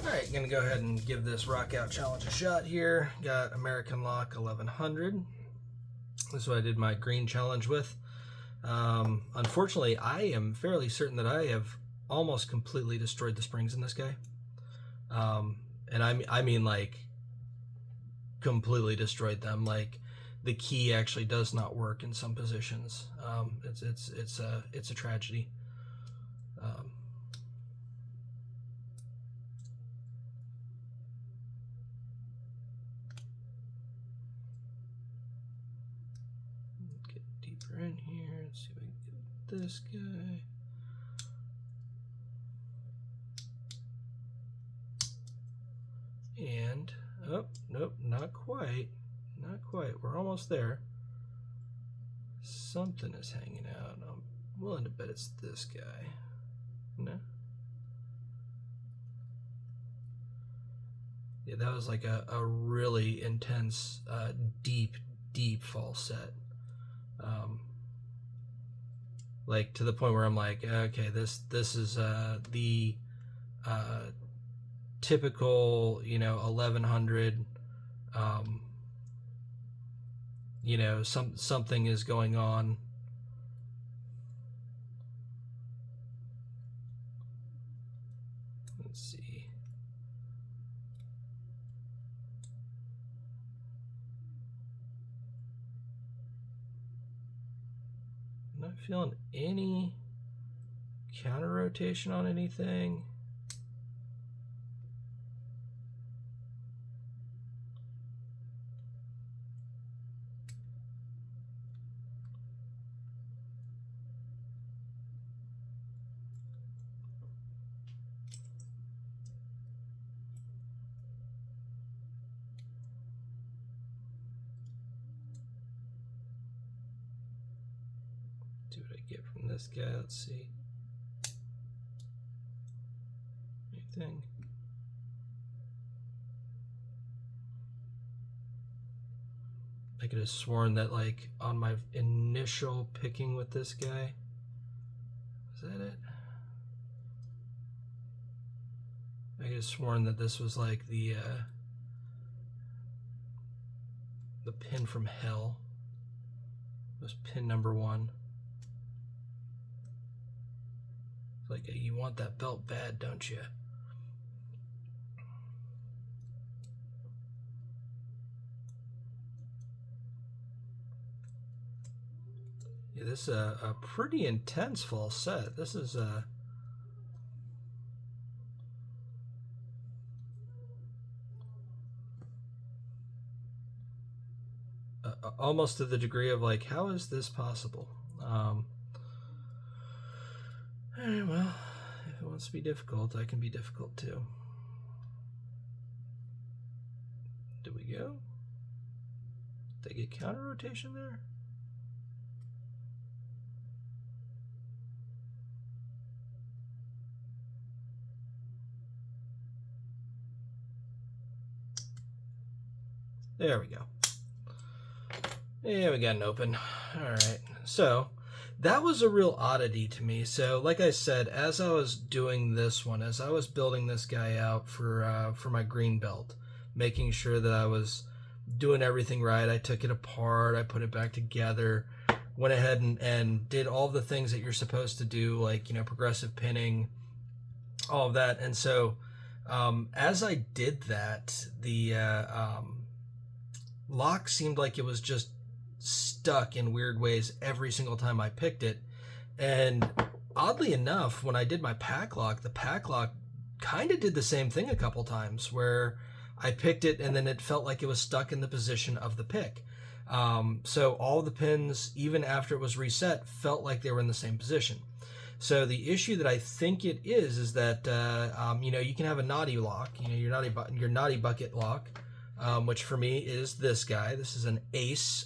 Alright, gonna go ahead and give this Rock Out Challenge a shot here. Got American Lock 1100. This is what I did my green challenge with. Unfortunately, I am fairly certain that I have almost completely destroyed the springs in this guy. And I mean like completely destroyed them. Like the key actually does not work in some positions. It's a tragedy. Get deeper in here. Let's see if we can get this guy. And, oh, nope, not quite. Not quite. We're almost there. Something is hanging out. I'm willing to bet it's this guy. No? Yeah, that was like a really intense, deep false set. Like to the point where I'm like, okay, this is the typical, 1100. Something is going on. Let's see. I'm not feeling any counter rotation on anything. See what I get from this guy. Let's see. Anything? I could have sworn that like on my initial picking with this guy, was that it? I could have sworn that this was like the pin from hell. It was pin number 1. It's like, you want that belt bad, don't you? Yeah, this is a pretty intense false set. This is almost to the degree of like, how is this possible? Well, if it wants to be difficult, I can be difficult too. Do we go? Did they get counter rotation there? There we go. Yeah, we got an open. All right. So that was a real oddity to me. So like I said, as I was doing this one, as I was building this guy out for my green belt, making sure that I was doing everything right, I took it apart, I put it back together, went ahead and did all the things that you're supposed to do, like, progressive pinning, all of that. And so as I did that, the lock seemed like it was just stuck in weird ways every single time I picked it. And oddly enough, when I did my pack lock, the pack lock kind of did the same thing a couple times, where I picked it and then it felt like it was stuck in the position of the pick. So all the pins, even after it was reset, felt like they were in the same position. So the issue that I think it is that you can have a naughty lock, your naughty bucket lock, which for me is this guy. This is an ace,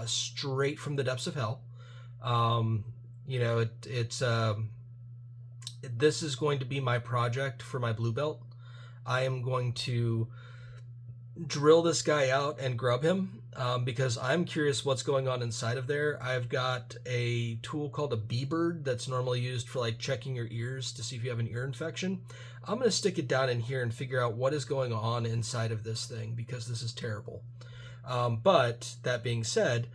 straight from the depths of hell. This is going to be my project for my blue belt. I am going to drill this guy out and grub him. because I'm curious what's going on inside of there. I've got a tool called a B-Bird that's normally used for like checking your ears to see if you have an ear infection. I'm going to stick it down in here and figure out what is going on inside of this thing, because this is terrible. But that being said,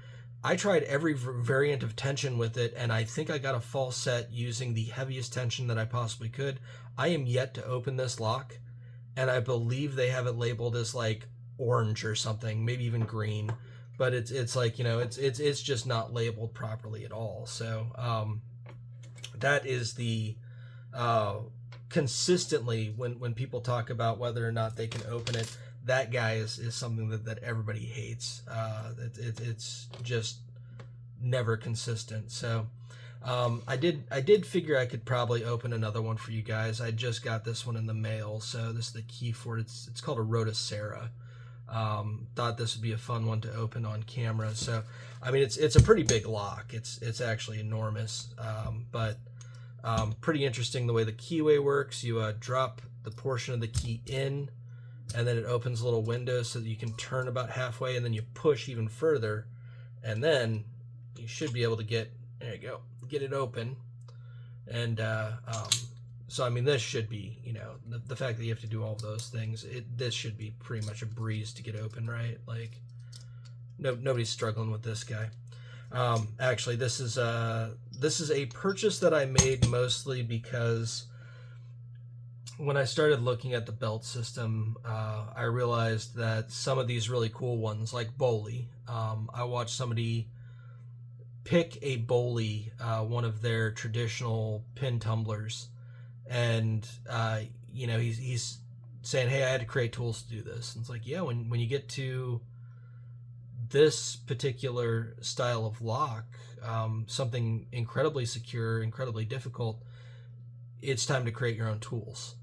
I tried every variant of tension with it, and I think I got a false set using the heaviest tension that I possibly could. I am yet to open this lock, and I believe they have it labeled as like orange or something, maybe even green, but it's like, you know, it's just not labeled properly at all. So that is the consistently when people talk about whether or not they can open it, that guy is something that everybody hates. It's just never consistent. So I did figure I could probably open another one for you guys. I just got this one in the mail, so this is the key for it. It's called a Rotocera. Thought this would be a fun one to open on camera. So I mean, it's a pretty big lock. It's actually enormous, but pretty interesting the way the keyway works. You drop the portion of the key in, and then it opens a little window so that you can turn about halfway, and then you push even further, and then you should be able to get it open. And so I mean, this should be, you know, the fact that you have to do all of those things, this should be pretty much a breeze to get open, right? Like nobody's struggling with this guy. Actually, this is a purchase that I made mostly because when I started looking at the belt system, I realized that some of these really cool ones, like Boley, I watched somebody pick a Boley, one of their traditional pin tumblers, and you know, he's saying, hey, I had to create tools to do this. And it's like, yeah, when you get to this particular style of lock, something incredibly secure, incredibly difficult, it's time to create your own tools.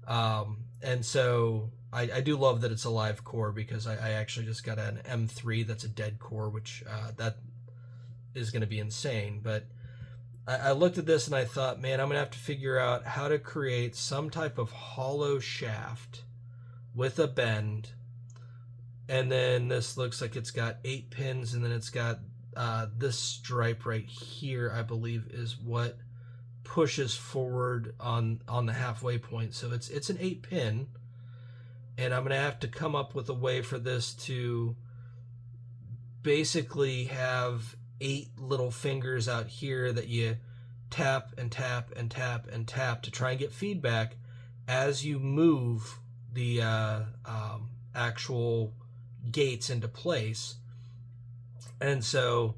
And so I do love that it's a live core, because I actually just got an M3 that's a dead core, which that is going to be insane. But I looked at this and I thought, man, I'm going to have to figure out how to create some type of hollow shaft with a bend. And then this looks like it's got 8 pins, and then it's got this stripe right here, I believe, is what pushes forward on the halfway point. So it's an 8 pin, and I'm going to have to come up with a way for this to basically have 8 little fingers out here that you tap and tap and tap and tap to try and get feedback as you move the actual gates into place. And so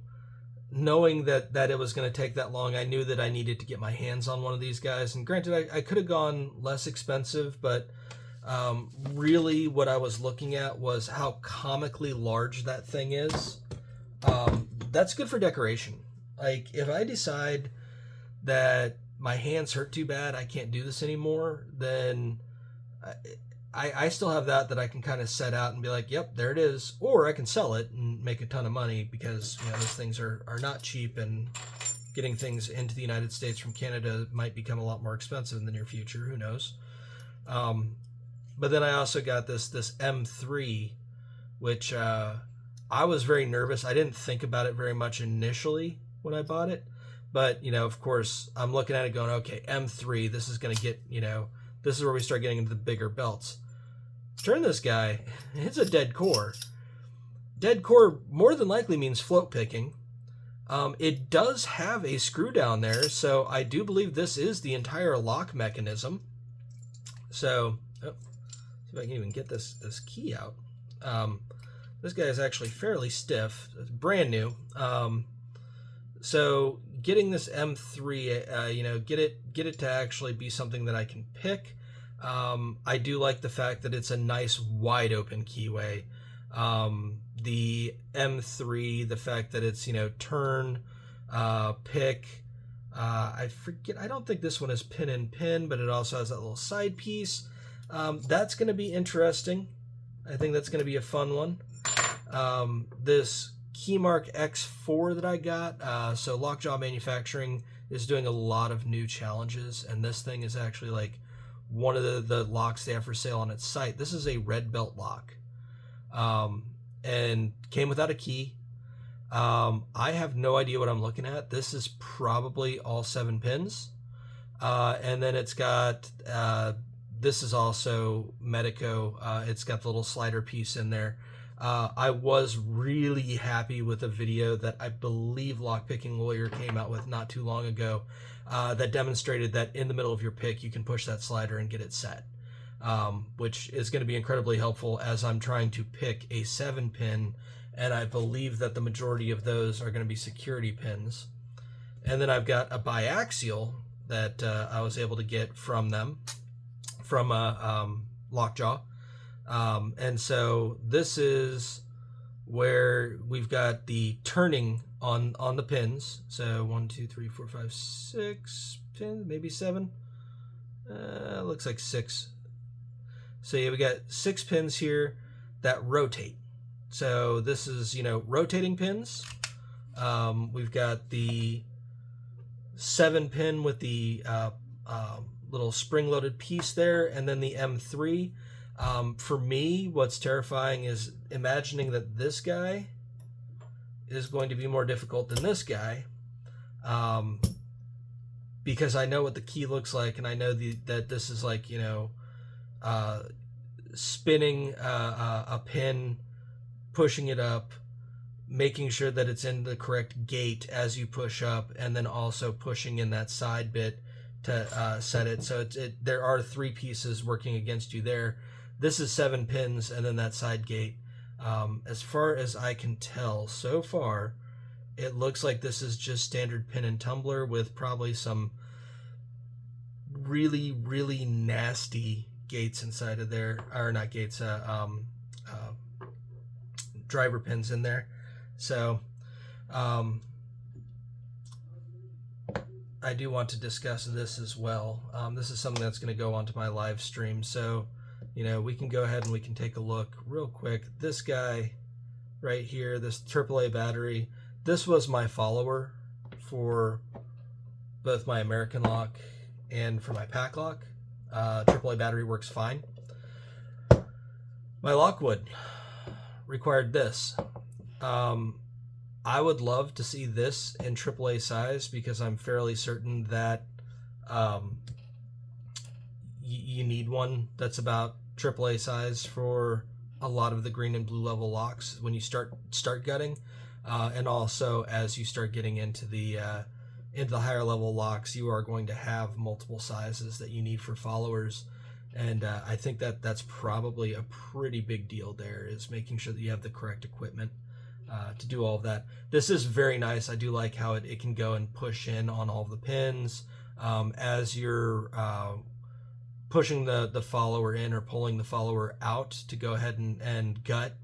knowing that it was going to take that long, I knew that I needed to get my hands on one of these guys. And granted, I could have gone less expensive, but really what I was looking at was how comically large that thing is. That's good for decoration. Like, if I decide that my hands hurt too bad, I can't do this anymore, then I still have that I can kind of set out and be like, yep, there it is. Or I can sell it and make a ton of money, because, you know, those things are not cheap, and getting things into the United States from Canada might become a lot more expensive in the near future. Who knows? But then I also got this M3, which I was very nervous. I didn't think about it very much initially when I bought it. But, you know, of course, I'm looking at it going, okay, M3, this is going to get, you know, this is where we start getting into the bigger belts. Turn this guy, it's a dead core. Dead core more than likely means float picking. It does have a screw down there, so I do believe this is the entire lock mechanism. So, see if I can even get this key out. This guy is actually fairly stiff. It's brand new. So getting this M3, you know, get it to actually be something that I can pick. I do like the fact that it's a nice wide open keyway. The M3, the fact that it's, you know, turn, pick. I forget. I don't think this one is pin and pin, but it also has that little side piece. That's going to be interesting. I think that's going to be a fun one. This Keymark X4 that I got, so Lockjaw Manufacturing is doing a lot of new challenges, and this thing is actually like one of the locks they have for sale on its site. This is a red belt lock. and came without a key. I have no idea what I'm looking at. This is probably all 7 pins. And then it's got, this is also Medeco. It's got the little slider piece in there. I was really happy with a video that I believe Lockpicking Lawyer came out with not too long ago, that demonstrated that in the middle of your pick, you can push that slider and get it set, which is going to be incredibly helpful as I'm trying to pick a 7-pin, and I believe that the majority of those are going to be security pins. And then I've got a biaxial that I was able to get from them, from Lockjaw. And so this is where we've got the turning on the pins. So 1, 2, 3, 4, 5, 6 pins, maybe 7. Looks like 6. So yeah, we got 6 pins here that rotate. So this is, you know, rotating pins. We've got the 7-pin with the little spring-loaded piece there, and then the M3. For me, what's terrifying is imagining that this guy is going to be more difficult than this guy, because I know what the key looks like, and I know that this is like, you know, spinning a pin, pushing it up, making sure that it's in the correct gate as you push up, and then also pushing in that side bit to set it. So there are 3 pieces working against you there. This is 7 pins, and then that side gate. As far as I can tell so far, it looks like this is just standard pin and tumbler with probably some really, really nasty gates inside of there, or not gates, driver pins in there. So I do want to discuss this as well. This is something that's going to go onto my live stream. So, you know, we can go ahead and we can take a look real quick. This guy right here, this AAA battery, this was my follower for both my American lock and for my pack lock. AAA battery works fine. My Lockwood required this. I would love to see this in AAA size, because I'm fairly certain that you need one that's about AAA size for a lot of the green and blue level locks when you start gutting, and also as you start getting into the higher level locks, you are going to have multiple sizes that you need for followers. And I think that that's probably a pretty big deal there, is making sure that you have the correct equipment to do all of that. This is very nice. I do like how it can go and push in on all of the pins as you're pushing the follower in or pulling the follower out to go ahead and gut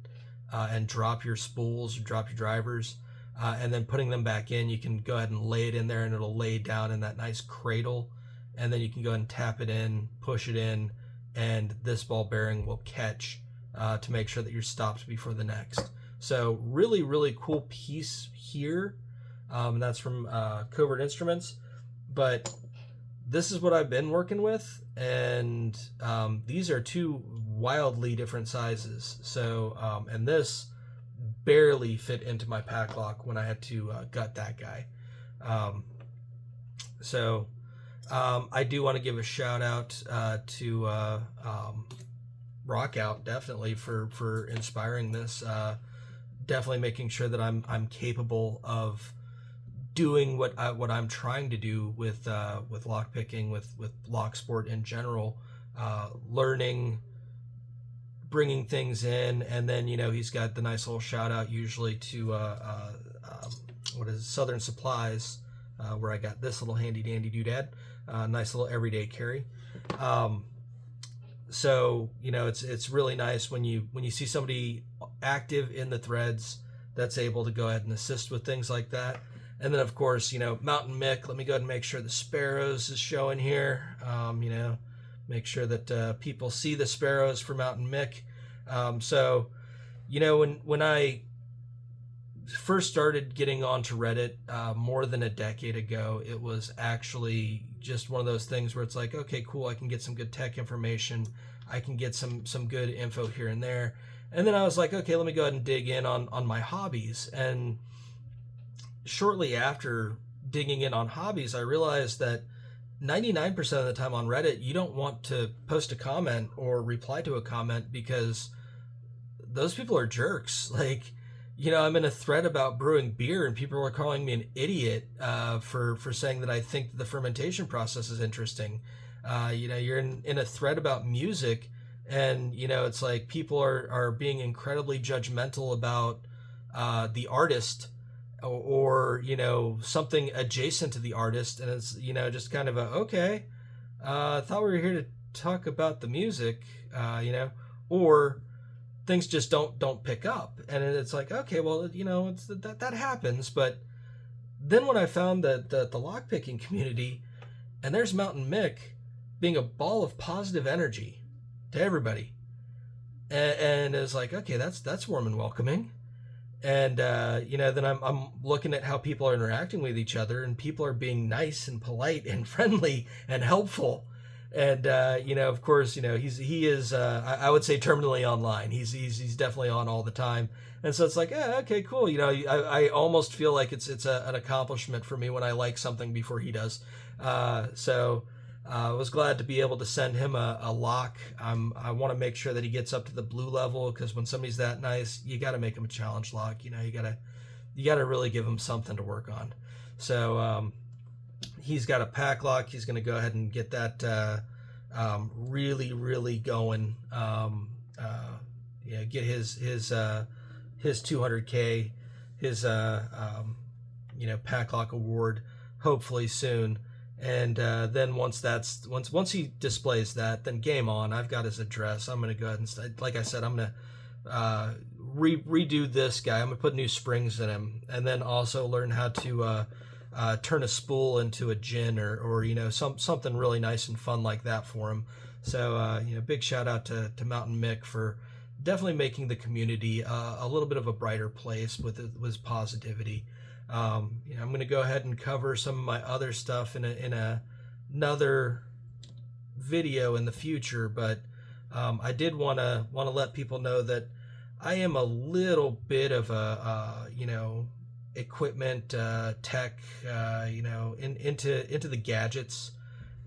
and drop your spools or drop your drivers, and then putting them back in. You can go ahead and lay it in there, and it'll lay down in that nice cradle, and then you can go ahead and tap it in, push it in, and this ball bearing will catch to make sure that you're stopped before the next. So really, really cool piece here. And that's from Covert Instruments. But this is what I've been working with, and these are 2 wildly different sizes. So, and this barely fit into my pack lock when I had to gut that guy. I do want to give a shout out to Rockout, definitely, for inspiring this. Definitely making sure that I'm capable of doing what I'm trying to do with lockpicking, with lock sport in general, learning, bringing things in, and then, you know, he's got the nice little shout out usually to Southern Supplies, where I got this little handy dandy doodad, nice little everyday carry. So, you know, it's really nice when you see somebody active in the threads that's able to go ahead and assist with things like that. And then, of course, you know, Mountain Mick, let me go ahead and make sure the Sparrows is showing here. You know, make sure that people see the Sparrows for Mountain Mick. So, you know, when I first started getting onto Reddit more than a decade ago, it was actually just one of those things where it's like, okay, cool, I can get some good tech information, I can get some good info here and there, And then I was like, okay, let me go ahead and dig in on my hobbies. And shortly after digging in on hobbies, I realized that 99% of the time on Reddit, you don't want to post a comment or reply to a comment because those people are jerks. Like, I'm in a thread about brewing beer, and people are calling me an idiot for saying that I think the fermentation process is interesting. You're in a thread about music, and it's like people are being incredibly judgmental about the artist, or something adjacent to the artist, and it's just kind of a okay. I thought we were here to talk about the music, or things just don't pick up, and it's like, okay, well, it's that happens. But then when I found that the lockpicking community, and there's Mountain Mick being a ball of positive energy to everybody, and it's like, okay, that's warm and welcoming. And then I'm looking at how people are interacting with each other, and people are being nice and polite and friendly and helpful. And of course, he is I would say terminally online. He's definitely on all the time, and so it's like, okay, cool. I almost feel like it's an accomplishment for me when I like something before he does. So I was glad to be able to send him a lock. I want to make sure that he gets up to the blue level, because when somebody's that nice, you got to make him a challenge lock. You got to really give him something to work on. So he's got a pack lock. He's going to go ahead and get that really, really going. Get his 200K, his pack lock award, hopefully soon. And then once he displays that, then game on. I've got his address. I'm going to go ahead and, like I said, I'm going to redo this guy. I'm going to put new springs in him, and then also learn how to turn a spool into a gin, or something really nice and fun like that for him. So big shout out to Mountain Mick for definitely making the community a little bit of a brighter place with his positivity. I'm going to go ahead and cover some of my other stuff in another video in the future, but I did want to let people know that I am a little bit of a equipment tech, into the gadgets,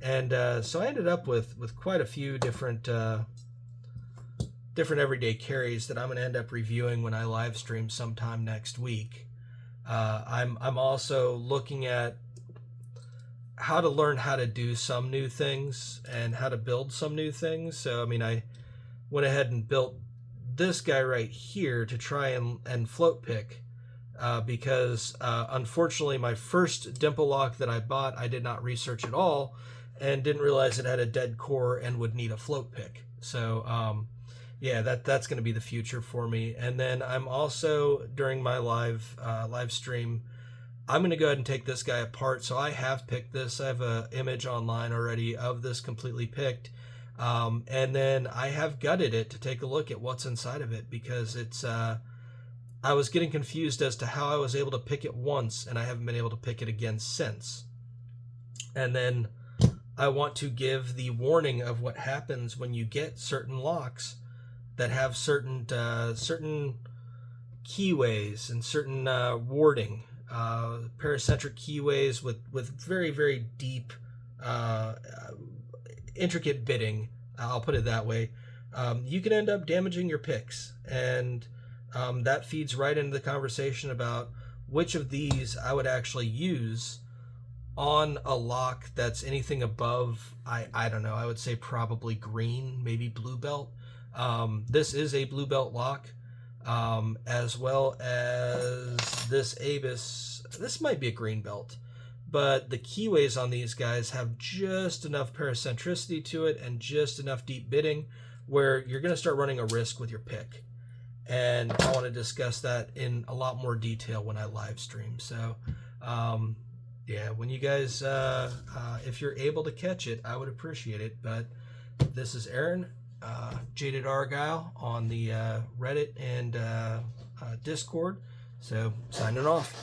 and so I ended up with quite a few different everyday carries that I'm going to end up reviewing when I live stream sometime next week. I'm also looking at how to learn how to do some new things and how to build some new things. So I went ahead and built this guy right here to try and float pick, because unfortunately my first dimple lock that I bought, I did not research at all and didn't realize it had a dead core and would need a float pick. So that's going to be the future for me. And then I'm also, during my live stream, I'm going to go ahead and take this guy apart. So I have picked this. I have an image online already of this completely picked. And then I have gutted it to take a look at what's inside of it, because it's I was getting confused as to how I was able to pick it once, and I haven't been able to pick it again since. And then I want to give the warning of what happens when you get certain locks that have certain keyways and certain warding, paracentric keyways with very, very deep, intricate bitting. I'll put it that way. You can end up damaging your picks, and that feeds right into the conversation about which of these I would actually use on a lock that's anything above, I don't know, I would say probably green, maybe blue belt. This is a blue belt lock, as well as this Abus. This might be a green belt, but the keyways on these guys have just enough paracentricity to it and just enough deep bitting where you're going to start running a risk with your pick. And I want to discuss that in a lot more detail when I live stream. So, when you guys, if you're able to catch it, I would appreciate it. But this is Aaron, Jaded Argyle, on the Reddit and Discord. So, signing off.